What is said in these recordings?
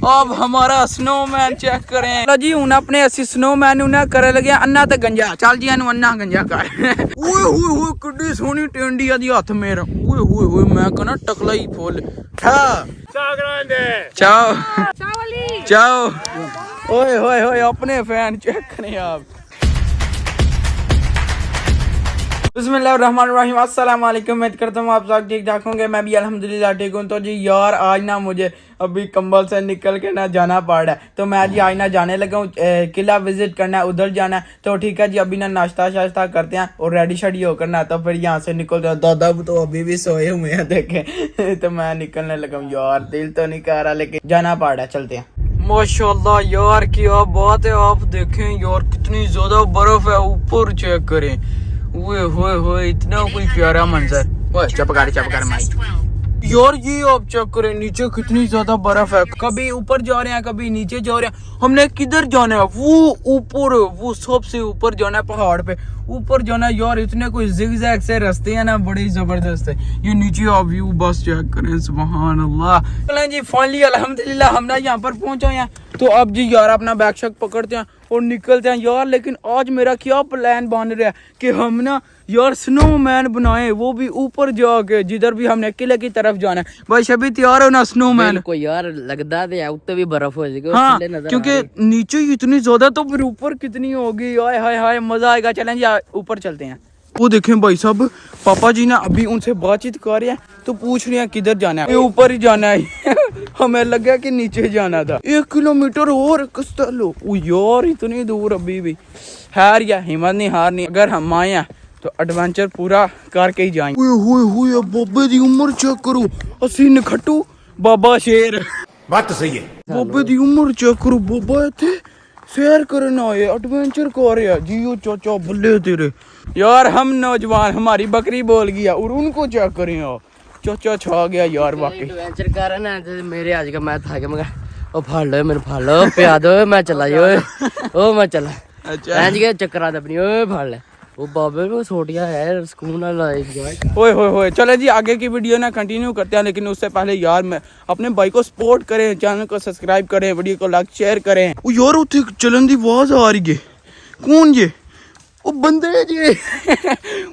अब हमारा snowman check करें जी। हूं अपने असी स्नोमैन उन्हें करे लगे अन्ना ते गंजा। चल जी एनु अन्ना गंजा कर। ओए होए होए किड्डी सोहनी टेंडी दी हथ मेरा। ओए होए होए मैं कहना टकला ही फुल ठा। चाओ चाओ। ओए होए होए अपने फैन चेक करें आप। बिस्मिल्लाहिर्रहमानिर्रहीम। अस्सलाम वालेकुम। उम्मीद करता हूँ आप सब ठीक ठाक होंगे। मैं भी अल्हम्दुलिल्लाह ठीक हूँ। तो जी यार आज ना मुझे अभी कंबल से निकल के ना जाना पड़ रहा है, तो मैं जी आज ना जाने लगा हूँ किला विजिट करना है, उधर जाना है। तो ठीक है जी अभी ना नाश्ता शाश्ता करते हैं और रेडी शेडी होकर ना तो फिर यहाँ से निकल जाओ। दादा तो अभी भी सोए हुए हैं देखे। तो मैं निकलने लगा हूँ यार, दिल तो नहीं कर रहा लेकिन जाना पड़ रहा है, चलते हैं। माशाल्लाह यार क्या बात है, आप देखें यार कितनी ज्यादा बर्फ है, ऊपर चेक करें। ओए होए होए इतना कोई प्यारा मंजर। ओए चपकार माई यार, ये आप चेक करें नीचे कितनी ज्यादा बर्फ है। कभी ऊपर जा रहे हैं कभी नीचे जा रहे हैं। हमने किधर जाना है? वो ऊपर, वो सबसे ऊपर जाना है, पहाड़ पे ऊपर जाना है यार। इतने कोई जिगजैग से रास्ते हैं ना, बड़े जबरदस्त है। ये नीचे आप व्यू बस चेक करें, सुभान अल्लाह। चलें जी फाइनली अल्हम्दुलिल्लाह हम ना यहाँ पर पहुंच गए हैं। तो अब जी यार अपना बैग शैग पकड़ते हैं और निकलते हैं यार। लेकिन आज मेरा क्या प्लान बन रहा है कि हम ना यार स्नोमैन बनाए, वो भी ऊपर जाके, जिधर भी हमने किले की तरफ जाना है। भाई सभी तैयार हो ना स्नोमैन को यार? लगता है उत्ते भी बर्फ हो जाएगी। हाँ क्योंकि नीचे ही इतनी ज्यादा, तो फिर ऊपर कितनी होगी। हाय हाय हाय मजा आएगा। चलें जी ऊपर चलते हैं। वो देखें भाई साहब, पापा जी ना अभी उनसे बातचीत कर रहे हैं, तो पूछ रहे हैं किधर जाना है। ऊपर ही जाना है। हमें लगा कि नीचे जाना था। 1 किलोमीटर और कस्ता लो यार, इतनी दूर अभी भी। हार या हिम्मत नहीं हारनी, अगर हम आए हैं तो एडवेंचर पूरा करके ही जाएंगे। ओए बाबे दी उम्र चेक करो, असी नखट्टू बाबा शेर। बात तो सही है। बाबे दी उम्र चेक करो, बाबा इत्थे सैर करना आए, एडवेंचर कर रहे हैं। जियो चाचा बल्ले तेरे यार, हम नौजवान हमारी बकरी बोल गया और उनको चेक करें यार, चाचा छा गया यार वाकई। एडवेंचर कर रहे ना मेरे आज का मैं था कि मैं ओ फाड़ लो मेरे, फाड़ लो प्या दो, मैं चला ओ मैं चला। अच्छा आज के चक्कर आ अपनी ओ फाड़ ले वो बाबे को छोटिया है सुकून वाला एंजॉय। ओए होए होए चले जी आगे की वीडियो ना कंटिन्यू करते हैं, लेकिन उससे पहले यार मैं अपने भाई को सपोर्ट करें, चैनल को सब्सक्राइब करें, वीडियो को लाइक शेयर करें। ओ यार उथे चलन दी आवाज आ रही है, कौन ये? ओ बंदे जी।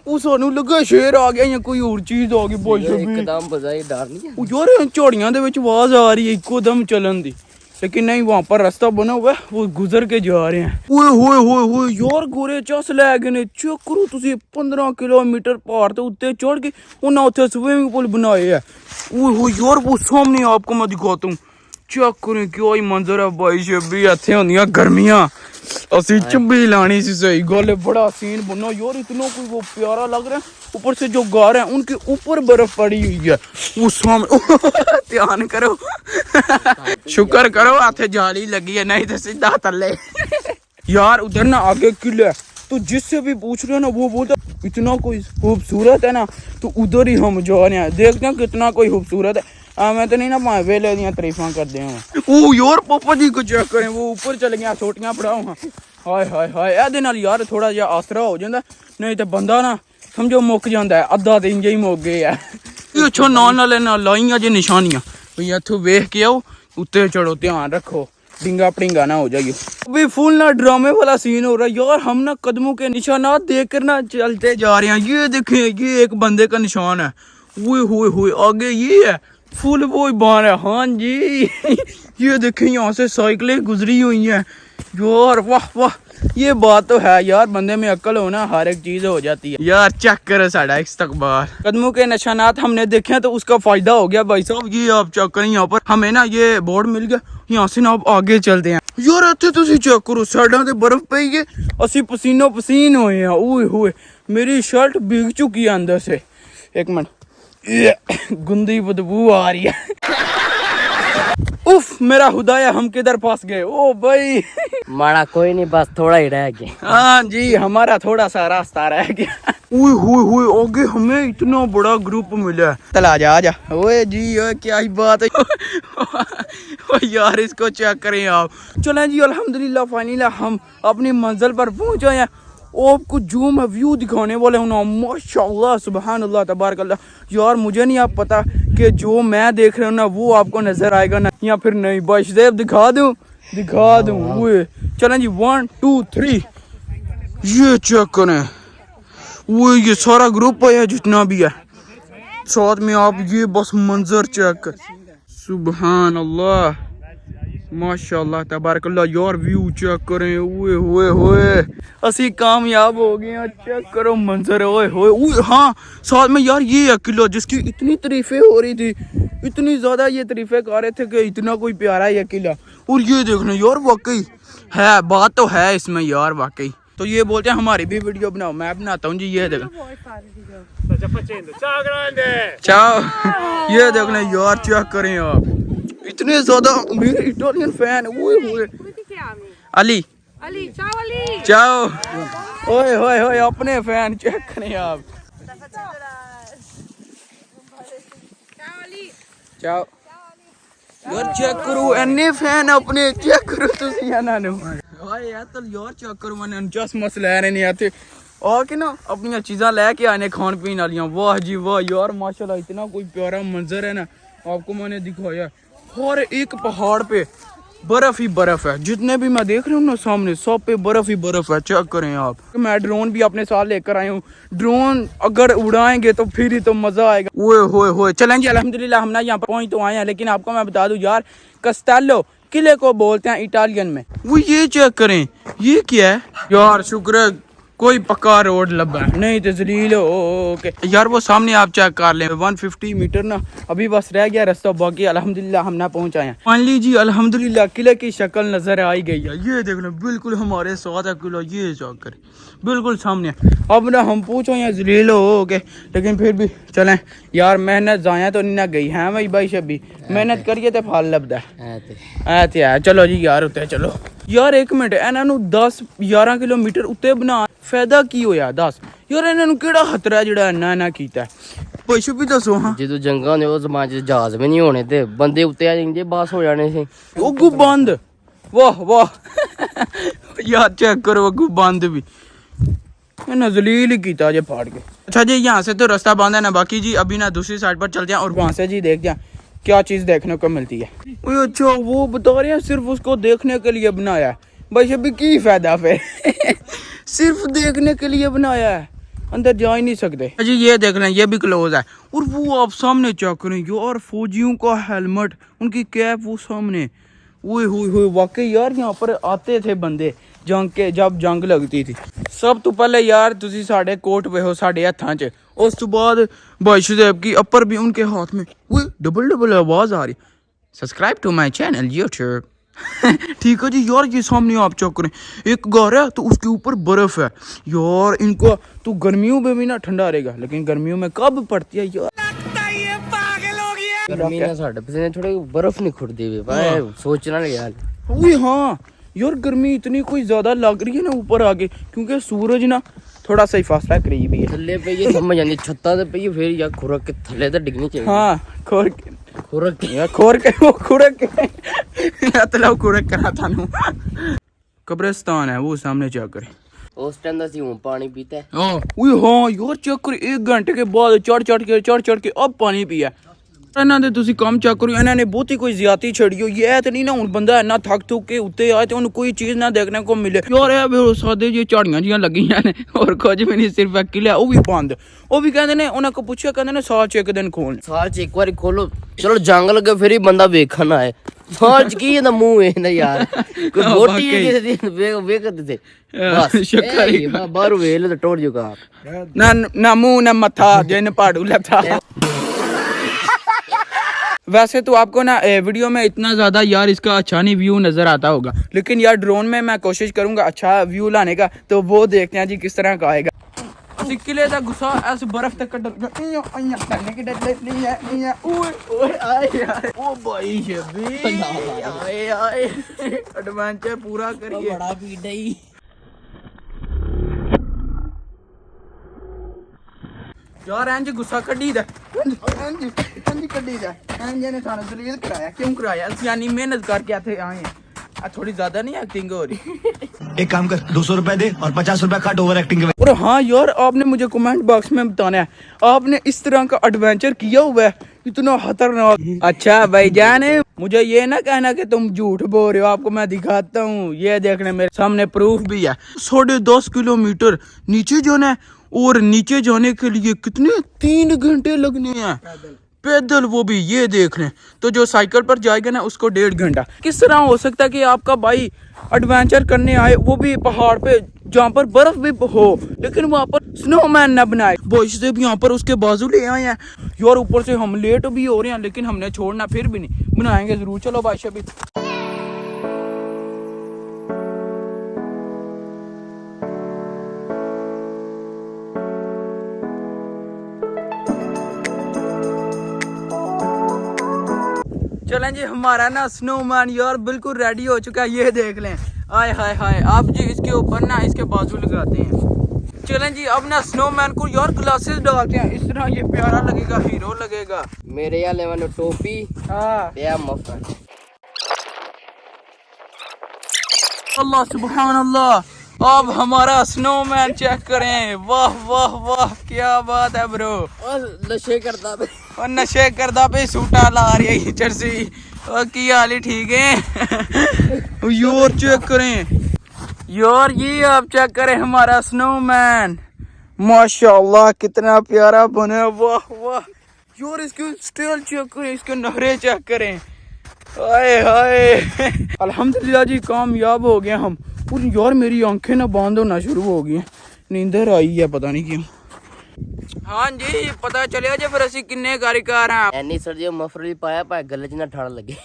वो सानू लगा शेर आ गया या कोई और चीज आ गई। भाई एकदम बजाई डर नहीं है। ओ यार झाड़ियां दे विच आवाज आ रही है इको दम चलन दी, लेकिन नहीं वहां पर रास्ता बना हुआ है, वो गुजर के जा रहे हैं। ओए होए होए होए यार गोरे चस लै गए ने, चेक करो तुसी 15 किलोमीटर पहाड़ ते उत्ते चढ़ के उन्हें उत्थे स्विमिंग पूल बनाए है। ओए होए यार वो सामने आपको मैं दिखाता हूँ, चेक करें क्या ही मंजर है। भाई शबी इत्थे होंदियां गर्मियां, असी चुब्बी लानी सी, सही गल है। बड़ा सीन बना यार, इतना कोई वो प्यारा लग रहा है। ऊपर से जो गार है उनके ऊपर बर्फ पड़ी हुई है, वो सामने। ध्यान करो। शुक्र करो हाथे जाली लगी है, नहीं तो सीधा थल्ले। यार उधर ना आगे किला है, तो जिससे भी पूछ रहे हो ना वो बोलता इतना कोई खूबसूरत है ना, तो उधर ही हम जा रहे हैं, देखते हैं कितना कोई खूबसूरत है। मैं तो नहीं ना पाए वेले दियां तारीफां करते हैं। ओ यार पापा जी को चेक करें, वो ऊपर चल गया, छोटियां पड़ाओ। हाय हाय हाय ਇਹਦੇ ਨਾਲ यार थोड़ा ਜਿਹਾ आसरा हो जाता, नहीं तो बंदा ना समझो मुक जाता है, अद्धा दिन ही मुक गया है। अच्छा नाले ना लाइया जे निशानियां, भई इत्थों वेख के आओ, उत्ते चढ़ो, ध्यान रखो डिंगा पड़िंगा ना हो जाइए। अभी फुल ना ड्रामे वाला सीन हो रहा है यार। हम ना कदमों के निशानात देख कर ना चलते जा रहे हैं। ये देखें ये एक बंदे का निशान है। ओए होए होए आगे ये है फुल वो बार है। हाँ जी। ये देखें यहाँ से साइकिलें गुजरी हुई हैं यार, वाह वाह। ये बात तो है यार, बंदे में अक्ल हो ना हर एक चीज हो जाती है यार। चेक करो साड़ा इस्तकबाल, कदमों के निशानात हमने देखे हैं, तो उसका फायदा हो गया भाई साहब। ये आप चेक करें, यहाँ पर हमें ना ये बोर्ड मिल गया, यहाँ से ना आप आगे चलते हैं। यार इत्थे तुसी चेक करो, साइडां ते बर्फ पई है, असी पसीनो पसीन होए हैं। ओए होए मेरी शर्ट भीग चुकी है अंदर से। एक मिनट, गंदी बदबू आ रही है। उफ मेरा खुदाया, हम किधर फंस गए। ओ भाई माड़ा कोई नहीं, बस थोड़ा ही रह गया। हाँ जी हमारा थोड़ा सा रास्ता रह गया। ओए होए होए आगे हमें इतना बड़ा ग्रुप मिला। चल आजा आजा। ओए जी ओए क्या ही बात है। ओ यार इसको चेक करें आप। चलें जी अल्हम्दुलिल्लाह फाइनली हम अपनी मंजिल पर पहुंच गए हैं। आपको जो मैं व्यू दिखाने वाला हूँ ना, माशाल्लाह सुबहान अल्लाह तबारक अल्लाह। यार मुझे नहीं आप पता कि जो मैं देख रहा हूँ ना वो आपको नजर आएगा ना या फिर नहीं। बाशदेव दिखा दूँ वो चलें जी 1 2 3। ये चेक करें, वो ये सारा ग्रुप है जितना भी है साथ में। आप ये बस मंजर चेक कर, सुबहान अल्लाह माशाल्लाह तबारकल्लाह। यार व्यू चेक करें, ओए होए होए असी कामयाब हो गए हैं। चेक करो मंजर, ओए होए ओए। हाँ साथ में यार ये है किला जिसकी इतनी तारीफें हो रही थी, इतनी ज्यादा ये तारीफें कर रहे थे कि इतना कोई प्यारा है ये किला। और ये देखना यार वाकई है, बात तो है इसमें यार वाकई। तो ये बोलते हैं हमारी भी वीडियो बनाओ, मैं बनाता हूँ जी। ये देखो चाओ, ये देखना यार चेक करें आप, इतने ज्यादा मेरे इटालियन फैन। अली चाओ, ओए होए होए अपने फैन चेक करें आप। चाओ यार चेक करो एने फैन अपने, चेक करो तुसी ਇਹਨਾਂ ਨੂੰ। ਓਏ ਯਾਰ ਤਾਂ ਯਾਰ ਚੈੱਕ ਕਰੋ ਮੈਨੇ 49 ਮਸ ਲੈ ਰਹੇ ਨੇ ਇੱਥੇ ਆ ਕੇ ਨਾ ਆਪਣੀਆਂ ਚੀਜ਼ਾਂ ਲੈ ਕੇ ਆਨੇ ਖਾਣ ਪੀਣ ਵਾਲੀਆਂ। वाह जी वाह यार माशाल्लाह इतना कोई प्यारा मंजर है ना। आपको मैंने दिखाया हर एक पहाड़ पे बर्फ ही बर्फ है, जितने भी मैं देख रहा हूँ ना सामने सब पे बर्फ ही बर्फ है। चेक करें आप। मैं ड्रोन भी अपने साथ लेकर आया हूँ, ड्रोन अगर उड़ाएंगे तो फिर ही तो मजा आएगा। ओए होए होए चलें जी अल्हम्दुलिल्लाह हम ना यहाँ पर पहुँच तो आए हैं, लेकिन आपको मैं बता दूँ यार कस्टेलो किले को बोलते हैं इटालियन में। वो ये चेक करें ये क्या है यार, शुक्र है कोई पक्का रोड लगा है, नहीं तो जलील हो के यार। वो सामने आप चेक कर लें 150 मीटर ना अभी बस रह गया रास्ता, बाकी अल्हम्दुलिल्लाह हम ना पहुंच आए हैं फाइनली जी। अल्हम्दुलिल्लाह किले की शक्ल नजर आई गई है। ये देख लो बिल्कुल हमारे साथ है किला, ये चेक करें बिल्कुल सामने। अब ना हम पूछो यहाँ जलील हो के, लेकिन फिर भी चलें यार, मेहनत जाया तो नहीं ना गई है भाई शबी, मेहनत करिए तो फल लभदा है। चलो जी यार उत्ते चलो यार। एक मिनट ਇਹਨਾਂ ਨੂੰ 10-11 ਕਿਲੋਮੀਟਰ ਉੱਤੇ ਬਣਾ ਫਾਇਦਾ ਕੀ ਹੋਇਆ ਦੱਸ ਯਾਰ, ਇਹਨਾਂ ਨੂੰ ਕਿਹੜਾ ਖਤਰਾ ਜਿਹੜਾ ਇੰਨਾ ਕੀਤਾ ਪੁੱਛ ਵੀ ਦੱਸੋ। ਹਾਂ ਜਦੋਂ ਜੰਗਾਂ ਨੇ ਉਹ ਜ਼ਮਾਨੇ 'ਚ ਜਹਾਜ਼ ਵੀ ਨਹੀਂ ਹੋਣੇ ਤੇ ਬੰਦੇ ਉੱਤੇ ਆ ਜਾਂਦੇ ਬਸ ਹੋ ਜਾਣੇ ਸੀ। ਉਹ ਅੱਗੂ ਬੰਦ, ਵਾਹ ਵਾਹ यार चेक करो अगू बंद भी नजलील ही किया जे फाड़ के। अच्छा जी यहाँ से तो रास्ता बंद है ना, बाकी जी अभी ना दूसरी साइड पर चलते हैं और वहाँ से जी देखते हैं क्या चीज़ देखने को मिलती है। ओए अच्छा वो बता रहे हैं सिर्फ उसको देखने के लिए बनाया है भाई, अभी की फायदा फिर सिर्फ देखने के लिए बनाया है, अंदर जा ही नहीं सकते जी। ये देख लें ये भी क्लोज है। और वो आप सामने चेक करें यार, फौजियों का हेलमेट, उनकी कैप वो सामने। ओए होए वाकई यार यहाँ पर आते थे बंदे जंग के, जब जंग लगती थी। सब तो पहले यार तुसी साढ़े कोट पे हो साढ़े हत्थां च, उस तो बाद बादशाह की अपर भी उनके हाथ में। वो डबल आवाज आ रही, subscribe to my channel YouTube ठीक है जी यार। ये सामने आप चेक करें एक घर है तो उसके ऊपर बर्फ है यार। इनको तो गर्मियों में भी ना ठंडा रहेगा, लेकिन गर्मियों में कब पड़ती है यार, गर्मी ना साढ़े पसीने थोड़े बर्फ नहीं खुड़ती हुई भाई, सोचना नहीं यार। ओए हाँ यार गर्मी इतनी कोई ज्यादा लग रही है ना ऊपर आगे, क्योंकि सूरज ना थोड़ा सा ही फासला करीब ही है। थल्ले पे ये समझ आनी छत्ता ते पे फिर यार खुरक के थल्ले ते डिगनी चाहिए। हाँ खुरक के वो खुरक के मतलब खुरक करा था नु। कब्रिस्तान है वो सामने चेक करें। उस टाइम दा सी हूं पानी पीता है। ओए हाँ यार चेक कर, 1 घंटे के बाद चढ़ के अब पानी पिया। ਇਹਨਾਂ ਦੇ ਤੁਸੀਂ ਕੰਮ ਚੈੱਕ ਕਰੋ, ਇਹਨਾਂ ਨੇ ਬਹੁਤੀ ਕੋਈ ਜ਼ਿਆਦਤੀ ਛੜੀ ਹੋਈ ਹੈ ਤੇ ਨਹੀਂ ਨਾ। ਹੁਣ ਬੰਦਾ ਇੰਨਾ ਥੱਕ ਥੁੱਕ ਕੇ ਉੱਤੇ ਆਏ ਤੇ ਉਹਨੂੰ ਕੋਈ ਚੀਜ਼ ਨਾ ਦੇਖਣੇ ਕੋ ਮਿਲੇ ਯਾਰ। ਇਹ ਵੀ ਸਾਦੇ ਜੀ ਝਾੜੀਆਂ ਜੀਆਂ ਲੱਗੀਆਂ ਨੇ ਹੋਰ ਕੁਝ ਵੀ ਨਹੀਂ, ਸਿਰਫ ਇੱਕ ਕਿਲਾ ਉਹ ਵੀ ਬੰਦ। ਉਹ ਵੀ ਕਹਿੰਦੇ ਨੇ ਉਹਨਾਂ ਕੋ ਪੁੱਛਿਆ, ਕਹਿੰਦੇ ਨੇ ਸਾਲ 'ਚ ਇੱਕ ਦਿਨ ਖੋਲ੍ਹ, ਸਾਲ 'ਚ ਇੱਕ ਵਾਰੀ ਖੋਲੋ। ਚਲੋ ਜੰਗ ਲੱਗੇ ਫਿਰ ਹੀ ਬੰਦਾ ਵੇਖਣ ਆਏ, ਸਾਲ 'ਚ ਕੀ ਇਹਦਾ ਮੂੰਹ ਵੇਖਦਾ ਯਾਰ। ਕੋਈ ਬੋਟੀ ਕਿਸੇ ਦੀ ਵੇਖਦੇ ਤੇ ਬਸ ਸ਼ੱਕਰ ਹੀ ਬਾਹਰੋਂ ਵੇਖ ਲੈ ਤਾਂ ਟੁੱਟ ਜੂਗਾ ਨਾ ਮੂੰਹ ਨਾ ਮੱਥਾ ਜਿੰਨ ਪਾੜੂ ਲੱਥਾ। वैसे तो आपको ना वीडियो में इतना ज़्यादा यार इसका अच्छा नहीं व्यू नज़र आता होगा, लेकिन यार ड्रोन में मैं कोशिश करूँगा अच्छा व्यू लाने का, तो वो देखते हैं जी किस तरह का आएगा। किले का गुस्सा ऐसे बर्फ तक एडवेंचर पूरा करिए। यार इंज गुस्सा कड्डी दा, इंज कड्डी दा, इंज ने थाने दलील कराया, क्यों कराया? यानी मेहनत करके आते आए हैं, थोड़ी ज्यादा नहीं एक्टिंग हो रही एक काम कर 200 रुपए दे और 50 रुपए काट ओवर एक्टिंग के। और हाँ यार, आपने मुझे कमेंट बॉक्स में बताना है आपने इस तरह का एडवेंचर किया हुआ है इतना खतरनाक। अच्छा भाईजान, मुझे ये ना कहना कि तुम झूठ बोल रहे हो, आपको मैं दिखाता हूँ। ये देखने मेरे सामने प्रूफ भी है। 10.5 किलोमीटर नीचे जाना है और नीचे जाने के लिए कितने 3 घंटे लगने हैं पैदल, वो भी ये देख लें। तो जो साइकिल पर जाएगा ना उसको 1.5 घंटा। किस तरह हो सकता है कि आपका भाई एडवेंचर करने आए, वो भी पहाड़ पे जहाँ पर बर्फ भी हो, लेकिन वहाँ पर स्नोमैन न बनाए। बॉयज से भी यहाँ पर उसके बाजू ले आए हैं यार। ऊपर से हम लेट भी हो रहे हैं, लेकिन हमने छोड़ना फिर भी नहीं, बनाएंगे जरूर। चलो बादशाह भी चलें जी। हमारा ना स्नोमैन यार बिल्कुल रेडी हो चुका है, ये देख लें। आय हाय हाय, आप जी इसके ऊपर ना इसके बाजू लगाते हैं। चलें जी, अब ना स्नोमैन को यार ग्लासेस डालते हैं, इस तरह ये प्यारा लगेगा, हीरो लगेगा। मेरे या लेवन टोपी हाँ या मफलर। अल्लाह सुभान अल्लाह। अब हमारा स्नोमैन चेक करें, वाह वाह वाह, क्या बात है ब्रो। और नशे करता पे और नशे करदा पे सूटा ला रही है जर्सी। और की हाल ही ठीक है यार। चेक करें यार, ये आप चेक करें हमारा स्नोमैन, माशाल्लाह कितना प्यारा बना। वाह वाह यार, इसके स्टाइल चेक करें, इसके नखरे चेक करें। हाय हाय अल्हम्दुलिल्लाह जी, कामयाब हो गए हम। और यार मेरी आंखें ना बंद होना शुरू हो गई हैं, नींदर आई है पता नहीं क्यों। हाँ जी, पता चलिया जे फिर ਅਸੀਂ ਕਿੰਨੇ ਕਾਰੀਗਰ हैं। ਐਨੀ ਸਰਦੀ ਮਫਲਰ ਵੀ ਪਾਇਆ ਪਾ गले च ना ठंड लगे।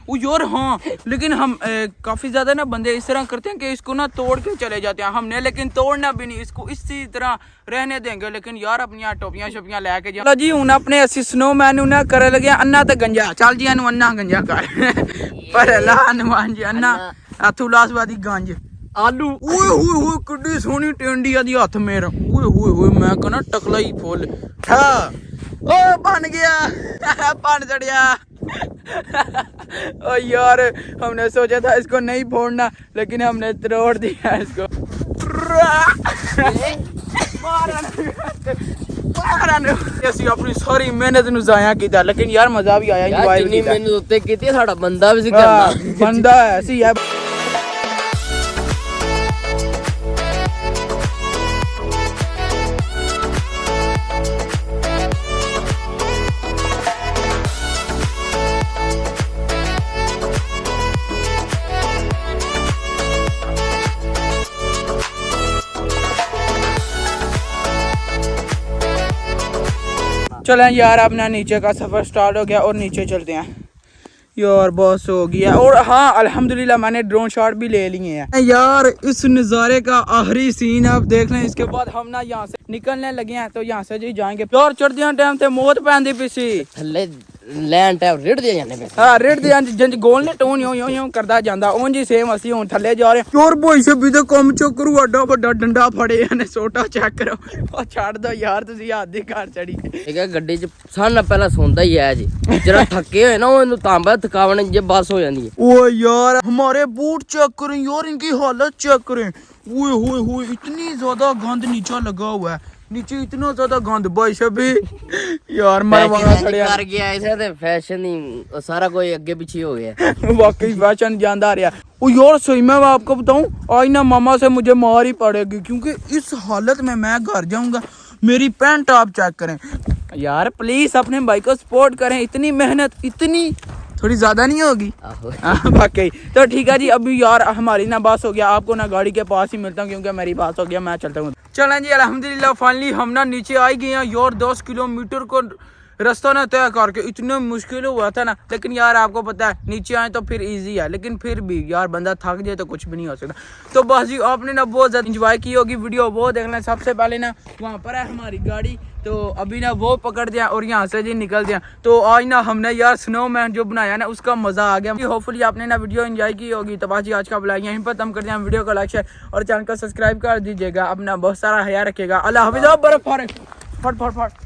वो यार हाँ, लेकिन हम काफी ज्यादा ना बंदे इस तरह करते हैं कि इसको ना तोड़ के चले जाते हैं। हमने लेकिन तोड़ना भी नहीं, इसको इसी तरह रहने देंगे। लेकिन यार अपनी टोपियां शोपियां लेके जा जी। हूं अपने असि स्नोमैन नु कर लगे अन्ना ते गंजा। चल जी अनु अन्ना गंजा कर पर ला हनुमान जी अन्ना अथुलासवादी गंज आलू। ओए होए होए, किड्डी सोहनी टेंडी आदी हथ मेरा। ओए होए होए, मैं कहना टकला ही फुल। हां ओ बन गया बन चढ़िया। ओ यार, हमने सोचा था इसको नहीं फोड़ना, लेकिन हमने तोड़ दिया इसको। ਅਸੀਂ ਆਪਣੀ ਸਾਰੀ ਮਿਹਨਤ ਨੂੰ ਜ਼ਾਇਆ ਕੀਤਾ, लेकिन यार मजा भी आया, ਇੰਜੋਏ ਜਿੰਨੀ ਮਿਹਨਤ ਉੱਤੇ ਕੀਤੀ ਸਾਡਾ ਬੰਦਾ ਵੀ ਸੀ ਕਰਦਾ। ਬੰਦਾ ਹੈ ਸੀ ਹੈ। चलें यार, अपना नीचे का सफ़र स्टार्ट हो गया और नीचे चलते हैं यार। बस हो गया। और हाँ अल्हम्दुलिल्लाह मैंने ड्रोन शॉट भी ले लिए हैं यार। इस नज़ारे का आखिरी सीन आप देख लें। इसके बाद हम ना यहाँ से निकलने लगे हैं, तो यहाँ से जी जाएंगे यार। चढ़दे टाइम ते मौत पैंदी पई सी ਥੱਲੇ ਲੈਣ ਟਾਈਮ ਰਿੜ ਦੇ ਜਾਂਦੇ ਪਏ। हाँ रेड दे जंज गोल ने टोन यूं यूं यूं करदा जांदा। उन जी सेम ਅਸੀਂ ਹੁਣ ਥੱਲੇ ਜਾ ਰਹੇ ਹਾਂ यार। भाई से भी तो कम चेक करो, एडा ਵੱਡਾ डंडा फड़े ने छोटा चेक करो। ਉਹ ਛੱਡ ਦੋ ਯਾਰ, ਤੁਸੀਂ ਹੱਦ ਦੀ ਘਰ ਚੜੀ। ਠੀਕ ਹੈ, ਗੱਡੀ 'ਚ ਸਾਨਾ ਪਹਿਲਾਂ ਸੌਂਦਾ ਹੀ ਹੈ ਜੀ। ਜਿਹੜਾ ਥੱਕੇ ਹੋਏ ਨਾ ਉਹਨੂੰ ਤਾਂਬਾ ਥਕਾਵਣ ਜੇ ਬਸ ਹੋ ਜਾਂਦੀ है। ओ यार हमारे बूट चेक करें यार, इनकी हालत चेक करें। ओए होए होए, इतनी ज्यादा गंद नीचे लगा हुआ है, नीचे इतना ज्यादा गंद। भाई सभी यार मरवाना छड़िया कर गया ऐसे ते फैशन ही सारा कोई आगे पीछे हो गया। वाकई फैशन जानदा रहा। ओ यार सही में मैं आपको बताऊं, आज ना मामा से मुझे मार ही पड़ेगी, क्योंकि इस हालत में मैं घर जाऊंगा। मेरी पैंट आप चेक करें यार, प्लीज अपने भाई को सपोर्ट करें। इतनी मेहनत इतनी थोड़ी ज्यादा नहीं होगी? वाकई। तो ठीक है जी, अभी यार हमारी ना बात हो गया, आपको ना गाड़ी के पास ही मिलता हूँ, क्योंकि मेरी बात हो गया, मैं चलता हूँ। चलें जी, अल्हम्दुलिल्लाह फाइनली हम ना नीचे आ गए हैं यार। 10 किलोमीटर को रास्ता ना तय करके इतना मुश्किल हुआ था ना, लेकिन यार आपको पता है नीचे आए तो फिर इजी है, लेकिन फिर भी यार बंदा थक जाए तो कुछ भी नहीं हो सकता। तो बस जी, आपने ना बहुत ज़्यादा इंजॉय की होगी वीडियो, वो देखना। सबसे पहले ना वहाँ पर है हमारी गाड़ी, तो अभी ना वो पकड़ दिया और यहाँ से जी निकल दिया। तो आज ना हमने यार स्नोमैन जो बनाया ना, उसका मज़ा आ गया। होपफुली आपने ना वीडियो एंजॉय की होगी। तो बस जी, आज का ब्लॉग यहीं पर खत्म कर दिया। वीडियो को लाइक शेयर और चैनल को सब्सक्राइब कर दीजिएगा। अपना बहुत सारा ख्याल रखिएगा। अल्लाह हाफिज़। बर्फ फट फट फट।